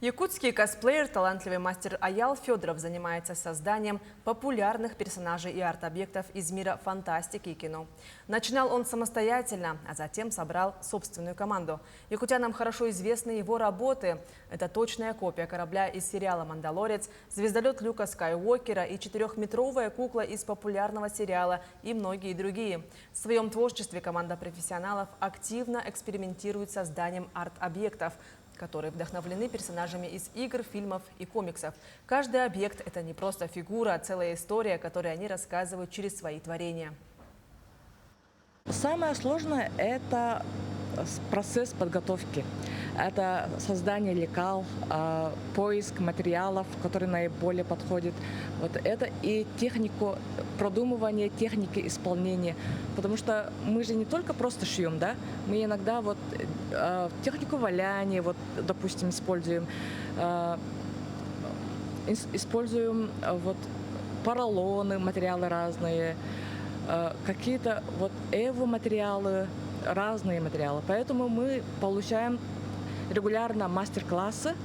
Якутский косплеер, талантливый мастер Аял Федоров занимается созданием популярных персонажей и арт-объектов из мира фантастики и кино. Начинал он самостоятельно, а затем собрал собственную команду. Якутянам хорошо известны его работы. Это точная копия корабля из сериала «Мандалорец», звездолет Люка Скайуокера и 4-метровая кукла из популярного сериала и многие другие. В своем творчестве команда профессионалов активно экспериментирует с созданием арт-объектов, которые вдохновлены персонажами из игр, фильмов и комиксов. Каждый объект – это не просто фигура, а целая история, которую они рассказывают через свои творения. Самое сложное – это процесс подготовки. Это создание лекал, поиск материалов, которые наиболее подходят. Вот это и технику продумывания, техники исполнения. Потому что мы же не только просто шьем, да? Мы иногда технику валяния, допустим, используем. Используем поролоны, материалы разные, какие-то материалы, разные материалы. Поэтому мы получаем регулярно мастер-классы